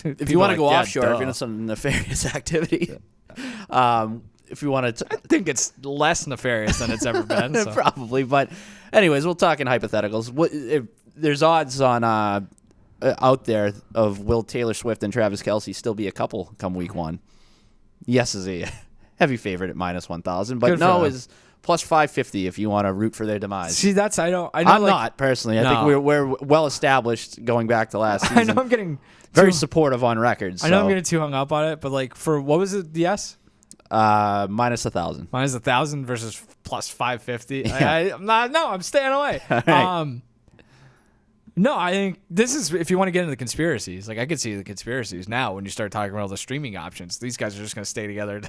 If you want to go offshore, if you're into some nefarious activity, if you want to, I think it's less nefarious than it's ever been. So. Probably. But anyways, we'll talk in hypotheticals. If there's odds on out there of will Taylor Swift and Travis Kelce still be a couple come week 1? Yes is a heavy favorite at -1,000, but no is plus 550 if you want to root for their demise. See, that's I'm not personally. I think we're well established going back to last season. I know I'm getting very supportive on record. So. I know I'm getting too hung up on it, but like for what was it? Yes, -1,000. -1,000 versus plus 550. Yeah. I'm staying away. Right. No, I think this is if you want to get into the conspiracies. Like I could see the conspiracies now when you start talking about all the streaming options. These guys are just going to stay together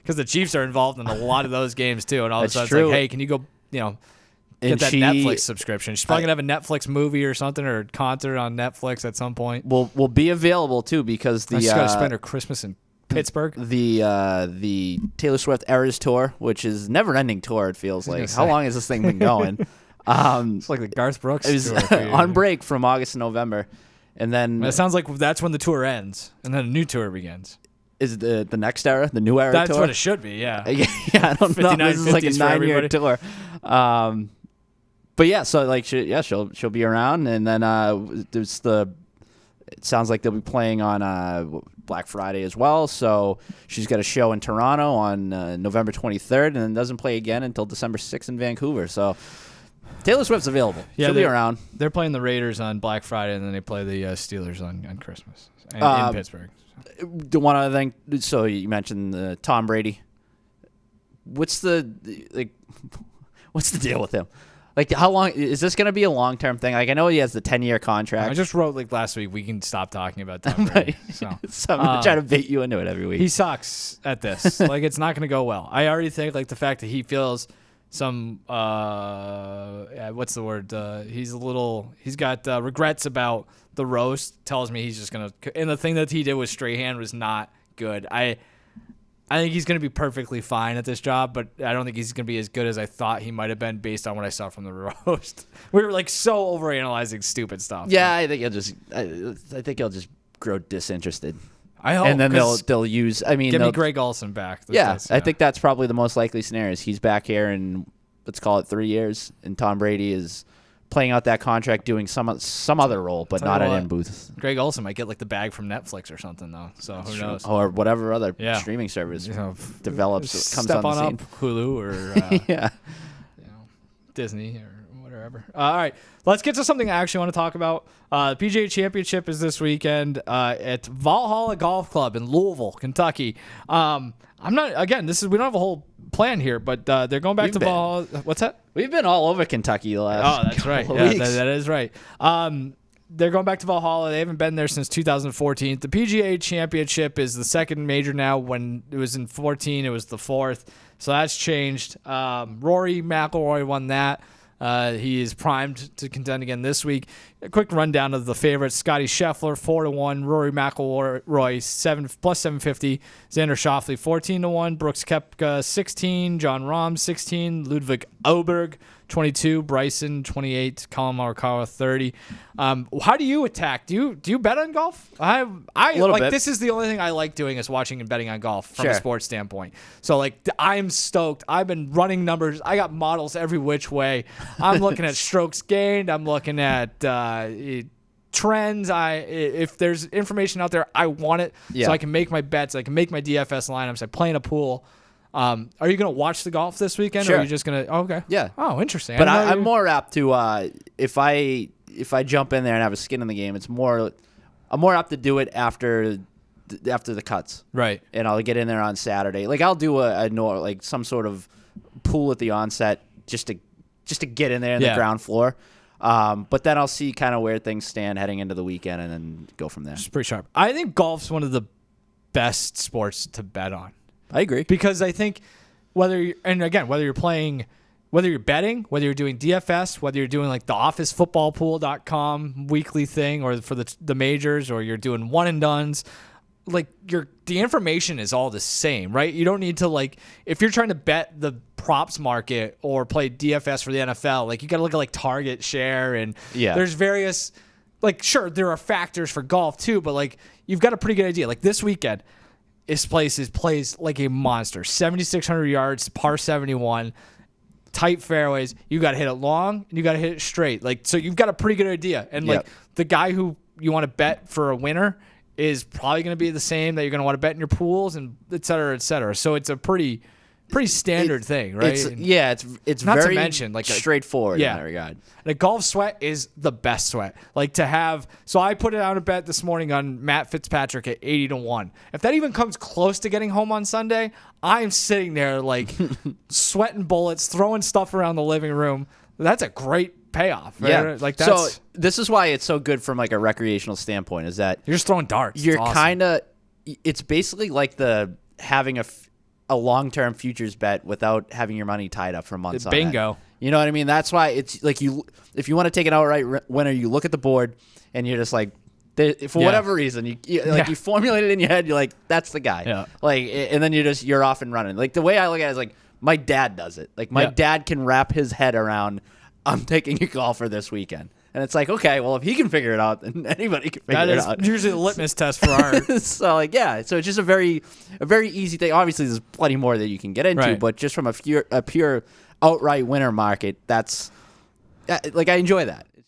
because the Chiefs are involved in a lot of those games too. And all of a sudden, it's like, hey, can you go, get that Netflix subscription? She's probably going to have a Netflix movie or something or concert on Netflix at some point. Will be available too because she's got to spend her Christmas in Pittsburgh. The Taylor Swift Eras Tour, which is never-ending tour. It feels like. How long has this thing been going? It's like the Garth Brooks. It was on break from August to November, and then it sounds like that's when the tour ends, and then a new tour begins. Is the next era, the new era That's tour? what it should be, yeah. I don't know. This is like a 9-year tour. But yeah, so like she'll be around, and then there's it sounds like they'll be playing on Black Friday as well. So she's got a show in Toronto on November 23rd, and then doesn't play again until December 6th in Vancouver. So Taylor Swift's available. She'll be around. They're playing the Raiders on Black Friday, and then they play the Steelers on Christmas in Pittsburgh. The one other thing, so you mentioned Tom Brady. What's the deal with him? Like, how long is this going to be a long-term thing? Like, I know he has the 10-year contract. I just wrote last week we can stop talking about Tom Brady. So I'm going to try to bait you into it every week. He sucks at this. Like, it's not going to go well. I already think like the fact that he feels some what's the word? He's got regrets about the roast. Tells me he's just gonna. And the thing that he did with Strahan was not good. I think he's gonna be perfectly fine at this job, but I don't think he's gonna be as good as I thought he might have been based on what I saw from the roast. We were like so overanalyzing stupid stuff. Yeah, I think he'll just grow disinterested. I hope, and then they'll use. I mean, give me Greg Olsen back. I think that's probably the most likely scenario. Is he's back here in let's call it 3 years, and Tom Brady is playing out that contract, doing some other role, but not an in booth. Greg Olsen might get like the bag from Netflix or something though. So who knows? Or whatever other streaming service develops, comes on the scene. Up Hulu or Disney or whatever. All right, let's get to something I actually want to talk about. The PGA Championship is this weekend at Valhalla Golf Club in Louisville, Kentucky. We don't have a whole plan here, but they're going back to Valhalla. What's that? We've been all over Kentucky the last. Oh, that's right. Yeah, that is right. They're going back to Valhalla. They haven't been there since 2014. The PGA Championship is the second major now. When it was in 2014, it was the fourth. So that's changed. Rory McIlroy won that. He is primed to contend again this week. A quick rundown of the favorites: Scotty Scheffler 4-1, Rory McIlroy plus 750, Xander Schauffele 14-1, Brooks Koepka 16, John Rahm 16, Ludwig Oberg 22, Bryson 28, Colin Morikawa 30. How do you attack? Do you bet on golf? I like bit. This is the only thing I like doing is watching and betting on golf from a sports standpoint. So like I'm stoked. I've been running numbers. I got models every which way. I'm looking at strokes gained. I'm looking at trends. If there's information out there, I want it so I can make my bets. I can make my DFS lineups. I play in a pool. Are you going to watch the golf this weekend? Sure. Or are you just going to? Oh, okay. Yeah. Oh, interesting. But I'm more apt to if I jump in there and have a skin in the game, I'm more apt to do it after the cuts. Right. And I'll get in there on Saturday. Like I'll do like some sort of pool at the onset just to get in there in the ground floor. But then I'll see kind of where things stand heading into the weekend and then go from there. It's pretty sharp. I think golf's one of the best sports to bet on. I agree. Because I think whether you're betting, whether you're doing DFS, whether you're doing like the officefootballpool.com weekly thing or for the majors, or you're doing one and dones, like the information is all the same, right? You don't need to like, if you're trying to bet the props market or play DFS for the NFL, like you got to look at like target share and there's various, like, sure, there are factors for golf too, but like you've got a pretty good idea. Like this weekend, this place plays like a monster. 7,600 yards, par 71, tight fairways. You got to hit it long and you got to hit it straight. Like, so you've got a pretty good idea. And like the guy who you want to bet for a winner is probably going to be the same that you're going to want to bet in your pools and et cetera, et cetera. So it's a pretty standard thing, right? It's not very to mention like straightforward in that regard. The golf sweat is the best sweat. Like to have, so I put it out a bet this morning on Matt Fitzpatrick at 80-1. If that even comes close to getting home on Sunday, I'm sitting there like sweating bullets, throwing stuff around the living room. That's a great payoff. Right? Yeah. Like that's, so this is why it's so good from like a recreational standpoint is that you're just throwing darts. You're kind of, it's basically like having a long-term futures bet without having your money tied up for months on bingo. That. You know what I mean? That's why it's like if you want to take an outright winner, you look at the board and you're just like, for whatever reason, you formulate it in your head. You're like, that's the guy. Yeah. Like, and then you're off and running. Like the way I look at it is like my dad does it. Like my dad can wrap his head around, I'm taking a golfer this weekend. And it's like, okay, well, if he can figure it out, then anybody can figure it out. That is usually the litmus test for our. So, like, so it's just a very easy thing. Obviously, there's plenty more that you can get into, but just from a pure outright winner market, that's like I enjoy that.